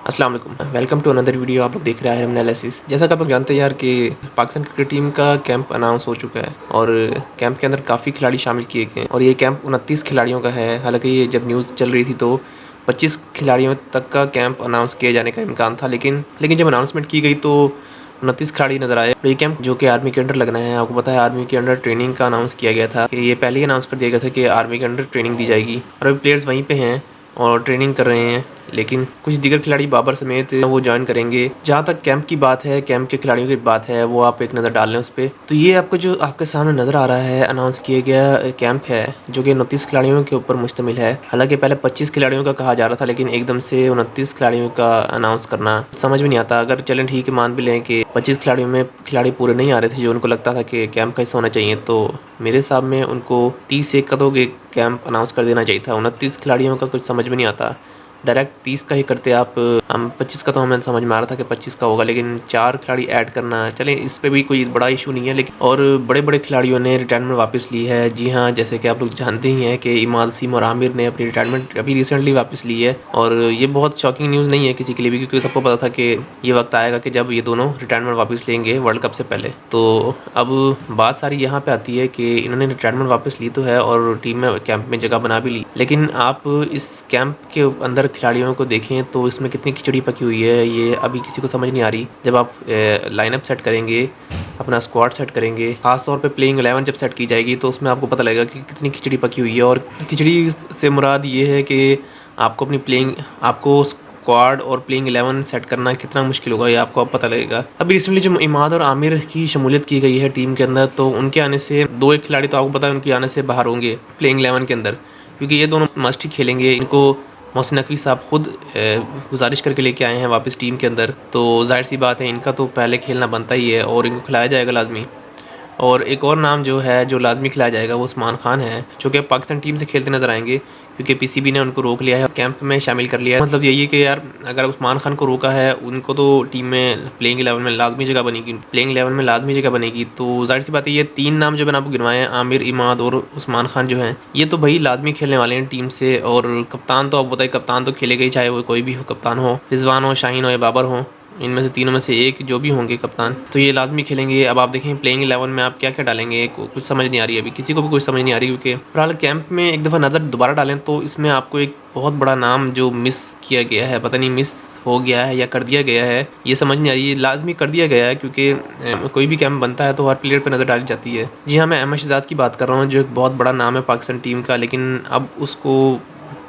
अस्सलाम वालेकुम, welcome to another video. आप लोग देख रहे हैं एनालिसिस। जैसा कि आप लोग जानते हैं यार कि पाकिस्तान क्रिकेट टीम का कैंप अनाउंस हो चुका है और कैंप के अंदर काफ़ी खिलाड़ी शामिल किए गए हैं और ये कैंप 29 खिलाड़ियों का है। हालांकि ये जब न्यूज़ चल रही थी तो 25 खिलाड़ियों तक का कैंप अनाउंस किए जाने का इम्कान था, लेकिन लेकिन जब अनाउंसमेंट की गई तो 29 खिलाड़ी नजर आए। ये कैंप जो कि आर्मी के अंडर लगना है, आपको पता है आर्मी के अंडर ट्रेनिंग का अनाउंस किया गया था कि ये पहले ही अनाउंस कर दिया गया था कि आर्मी के अंडर ट्रेनिंग दी जाएगी और अभी प्लेयर्स वहीं पे हैं और ट्रेनिंग कर रहे हैं। लेकिन कुछ दीगर खिलाड़ी बाबर समेत वो ज्वाइन करेंगे। जहाँ तक कैंप की बात है, कैंप के खिलाड़ियों की बात है, वो आप एक नज़र डाल लें उस पर। तो ये आपको जो आपके सामने नज़र आ रहा है अनाउंस किया गया कैंप है जो कि 29 खिलाड़ियों के ऊपर मुश्तमिल है। हालांकि पहले 25 खिलाड़ियों का कहा जा रहा था, लेकिन एकदम से 29 खिलाड़ियों का अनाउंस करना समझ में नहीं आता। अगर चलें ठीक है, मान भी लें कि 25 खिलाड़ियों में खिलाड़ी पूरे नहीं आ रहे थे जो उनको लगता था कि कैंप कैसे होना चाहिए, तो मेरे हिसाब में उनको 30 एक कदों के कैंप अनाउंस कर देना चाहिए था। 29 खिलाड़ियों का कुछ समझ में नहीं आता, डायरेक्ट 30 का ही करते आप। हम 25 का तो हमें समझ में आ रहा था कि 25 का होगा, लेकिन 4 खिलाड़ी ऐड करना, चलें इस पे भी कोई बड़ा इशू नहीं है। लेकिन और बड़े बड़े खिलाड़ियों ने रिटायरमेंट वापस ली है। जी हाँ, जैसे कि आप लोग जानते ही हैं कि इमाद वसीम और आमिर ने अपनी रिटायरमेंट अभी रिसेंटली वापस ली है और ये बहुत शॉकिंग न्यूज़ नहीं है किसी के लिए भी, क्योंकि सबको पता था कि ये वक्त आएगा कि जब ये दोनों रिटायरमेंट वापस लेंगे वर्ल्ड कप से पहले। तो अब बात सारी यहाँ पे आती है कि इन्होंने रिटायरमेंट वापस ली तो है और टीम में कैंप में जगह बना भी ली, लेकिन आप इस कैंप के अंदर खिलाड़ियों को देखें तो इसमें कितनी खिचड़ी पकी हुई है ये अभी किसी को समझ नहीं आ रही। जब आप लाइनअप सेट करेंगे, अपना स्क्वाड सेट करेंगे, खास तौर पे प्लेइंग 11 जब सेट की जाएगी तो उसमें आपको पता लगेगा कि कितनी खिचड़ी पकी हुई है। और खिचड़ी से मुराद ये है कि आपको अपनी प्लेइंग, आपको स्क्वाड और प्लेइंग 11 सेट करना कितना मुश्किल होगा ये आपको अब पता लगेगा। अभी रिसेंटली जो इमाद और आमिर की शमूलियत की गई है टीम के अंदर, तो उनके आने से दो एक खिलाड़ी तो आपको पता है उनके आने से बाहर होंगे प्लेइंग 11 के अंदर, क्योंकि ये दोनों मस्ट ही खेलेंगे। इनको मोहसिन नकवी साहब खुद गुजारिश करके लेके आए हैं वापस टीम के अंदर, तो जाहिर सी बात है इनका तो पहले खेलना बनता ही है और इनको खिलाया जाएगा लाजमी। और एक और नाम जो है जो लाजमी खिलाया जाएगा वो उस्मान खान है, जो कि पाकिस्तान टीम से खेलते नजर आएंगे क्योंकि पीसीबी ने उनको रोक लिया है, कैंप में शामिल कर लिया है। मतलब यही है कि यार अगर उस्मान खान को रोका है, उनको तो टीम में प्लेइंग 11 में लाजमी जगह बनेगी, प्लेइंग 11 में लाजमी जगह बनेगी। तो जाहिर सी बात है ये तीन नाम जो मैंने आपको गिनवाए हैं, आमिर, इमाद और उस्मान खान जो हैं, ये तो भाई लाजमी खेलने वाले हैं टीम से। और कप्तान तो आप बताइए, कप्तान तो खेलेगा ही, चाहे वो कोई भी हो कप्तान हो, रिजवान हो, शाहीन हो या बाबर हो, इनमें से तीनों में से एक जो भी होंगे कप्तान, तो ये लाजमी खेलेंगे। अब आप देखें प्लेइंग 11 में आप क्या क्या डालेंगे, कुछ समझ नहीं आ रही, अभी किसी को भी कुछ समझ नहीं आ रही। क्योंकि फिलहाल कैंप में एक दफ़ा नज़र दोबारा डालें तो इसमें आपको एक बहुत बड़ा नाम जो मिस किया गया है, पता नहीं मिस हो गया है या कर दिया गया है, ये समझ नहीं आ रही। ये लाजमी कर दिया गया है क्योंकि कोई भी कैंप बनता है तो हर प्लेयर पर नज़र डाली जाती है। जी हाँ, मैं अहमद शहजाद की बात कर रहा हूँ जो एक बहुत बड़ा नाम है पाकिस्तान टीम का, लेकिन अब उसको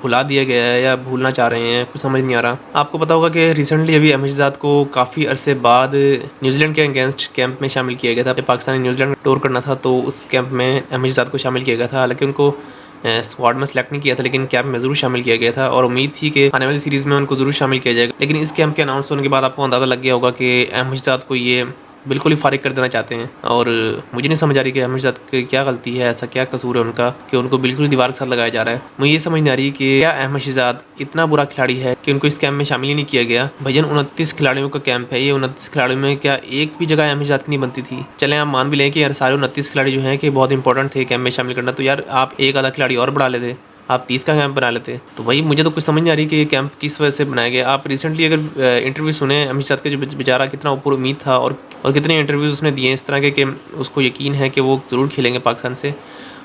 भुला दिया गया है या भूलना चाह रहे हैं, कुछ समझ नहीं आ रहा। आपको पता होगा कि रिसेंटली अभी अहमद शहजाद को काफ़ी अरसे बाद न्यूजीलैंड के अगेंस्ट कैंप में शामिल किया गया था। पाकिस्तान ने न्यूजीलैंड में टूर करना था तो उस कैंप में अहमद शहजाद को शामिल किया गया था। हालांकि उनको स्क्वाड में सेलेक्ट नहीं किया था, लेकिन कैंप में ज़रूर शामिल किया गया था और उम्मीद थी कि आने वाली सीरीज़ में उनको ज़रूर शामिल किया जाएगा। लेकिन इस कैंप के अनाउंस होने के बाद आपको अंदाज़ा लग गया होगा कि अहमद शहजाद को ये बिल्कुल ही फारिग कर देना चाहते हैं। और मुझे नहीं समझ आ रही कि अहमद शहजाद की क्या गलती है, ऐसा क्या कसूर है उनका कि उनको बिल्कुल दीवार के साथ लगाया जा रहा है। मुझे ये समझ नहीं आ रही कि क्या अहमद शहजाद इतना बुरा खिलाड़ी है कि उनको इस कैंप में शामिल ही नहीं किया गया। भैया 29 खिलाड़ियों का कैंप है, ये 29 खिलाड़ियों में क्या एक भी जगह अहमद शहजाद की नहीं बनती थी? चलें आप मान भी लें कि यार सारे 29 खिलाड़ी जो हैं कि बहुत इंपॉर्टेंट थे कैंप में शामिल करना, तो यार आप एक आधा खिलाड़ी और बढ़ा लेते, आप 30 का कैंप बना लेते। तो वही मुझे तो कुछ समझ नहीं आ रही कि ये कैंप किस वजह से बनाया गया। आप रिसेंटली अगर इंटरव्यू सुने अमित शाह के, जो बेचारा कितना ऊपर उम्मीद था और कितने इंटरव्यूज़ उसने दिए इस तरह के कि उसको यकीन है कि वो ज़रूर खेलेंगे पाकिस्तान से।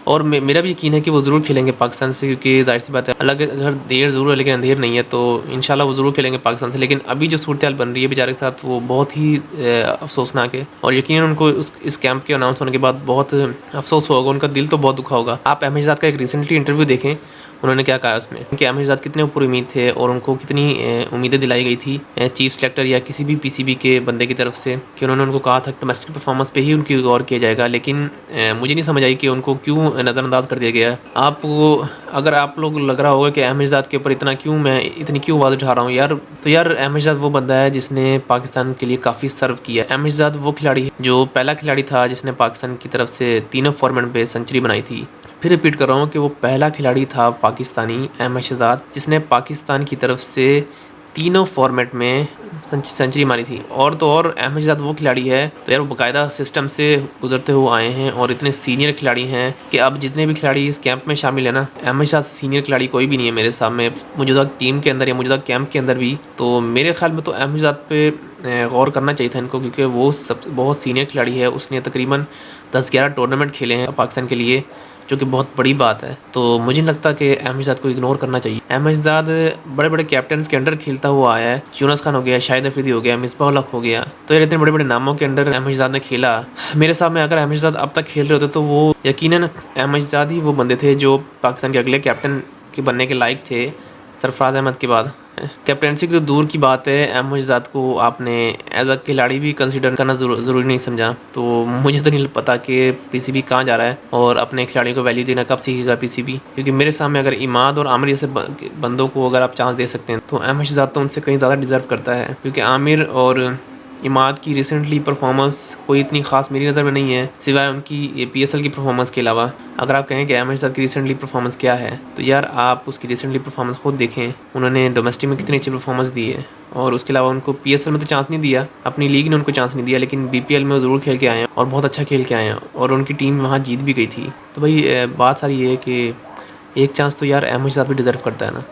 और मेरा भी यकीन है कि वो ज़रूर खेलेंगे पाकिस्तान से, क्योंकि जाहिर सी बात है अलग अगर देर ज़रूर है लेकिन अंधेर नहीं है, तो इंशाल्लाह वो ज़रूर खेलेंगे पाकिस्तान से। लेकिन अभी जो सूरत हाल बन रही है बेचारे के साथ वो बहुत ही अफसोसनाक है और यकीनन उनको इस कैंप के अनाउंस होने के बाद बहुत अफसोस होगा, उनका दिल तो बहुत दुखा होगा। आप अहमद शहजाद का एक रिसेंटली इंटरव्यू देखें, उन्होंने क्या कहा उसमें कि अहमद शहजाद कितने ऊपर उम्मीद थे और उनको कितनी उम्मीदें दिलाई गई थी चीफ सेलेक्टर या किसी भी पीसीबी के बंदे की तरफ से, कि उन्होंने उनको कहा था डोमेस्टिक परफॉर्मेंस पे ही उनकी गौर किया जाएगा। लेकिन मुझे नहीं समझ आई कि उनको क्यों नज़रअंदाज कर दिया गया। आपको अगर आप लोग लग रहा होगा कि अहमद शहजाद के ऊपर इतनी क्यों आवाज़ उठा रहा हूँ यार, तो यार अहमद शहजाद वो बंदा है जिसने पाकिस्तान के लिए काफ़ी सर्व किया। अहमद शहजाद वो खिलाड़ी है जो पहला खिलाड़ी था जिसने पाकिस्तान की तरफ से तीनों फॉर्मेट पे सेंचुरी बनाई थी। फिर रिपीट कर रहा हूँ कि वो पहला खिलाड़ी था पाकिस्तानी अहमद शहजाद जिसने पाकिस्तान की तरफ से तीनों फॉर्मेट में सेंचुरी मारी थी। और तो और अहमद शहजाद वो खिलाड़ी है तो यार वो बाकायदा सिस्टम से गुजरते हुए आए हैं और इतने सीनियर खिलाड़ी हैं कि अब जितने भी खिलाड़ी इस कैंप में शामिल है ना, अहमद शहजाद से सीनियर खिलाड़ी कोई भी नहीं है मेरे सामने, मौजूदा टीम के अंदर या मौजूदा कैंप के अंदर भी। तो मेरे ख्याल में तो अहमद शहजाद पे गौर करना चाहिए था इनको, क्योंकि वो सब बहुत सीनियर खिलाड़ी है। उसने तकरीबन 10-11 टूर्नामेंट खेले हैं पाकिस्तान के लिए, जो कि बहुत बड़ी बात है। तो मुझे नहीं लगता कि अहमद शहजाद को इग्नोर करना चाहिए। अहमद शहजाद बड़े बड़े कैप्टन के अंडर खेलता हुआ आया है। यूनुस खान हो गया, शाहिद अफरीदी हो गया, मिसबाह उल हक हो गया, तो यार इतने बड़े बड़े नामों के अंडर अहमद शहजाद ने खेला। मेरे सामने अगर अहमद शहजाद अब तक खेल रहे होते तो वो यकीनन अहमद शहजाद ही वो बंदे थे जो पाकिस्तान के अगले कैप्टन के बनने के लायक थे, सरफराज अहमद के बाद। कैप्टनसी की तो दूर की बात है, अहमद शहजाद को आपने एज अ खिलाड़ी भी कंसीडर करना ज़रूरी नहीं समझा। तो मुझे तो नहीं पता कि पीसीबी कहाँ जा रहा है और अपने खिलाड़ियों को वैल्यू देना कब सीखेगा पीसीबी, क्योंकि मेरे सामने अगर इमाद और आमिर जैसे बंदों को अगर आप चांस दे सकते हैं तो अहमद शहजाद तो उनसे कहीं ज़्यादा डिज़र्व करता है, क्योंकि आमिर और इमाद की रिसेंटली परफॉर्मेंस कोई इतनी खास मेरी नज़र में नहीं है, सिवाय उनकी पीएसएल की परफॉर्मेंस के अलावा। अगर आप कहें कि अहमद शहजाद की रिसेंटली परफॉर्मेंस क्या है, तो यार आप उसकी रिसेंटली परफॉर्मेंस खुद देखें। उन्होंने डोमेस्टिक में कितनी अच्छी परफॉर्मेंस दी है, और उसके अलावा उनको पीएसएल में तो चांस नहीं दिया, अपनी लीग ने उनको चांस नहीं दिया, लेकिन बीपीएल में वो ज़रूर खेल के आए हैं और बहुत अच्छा खेल के आए हैं, और उनकी टीम वहाँ जीत भी गई थी। तो भाई बात सारी ये है कि एक चांस तो यार अहमद शहजाद भी डिज़र्व करता है ना।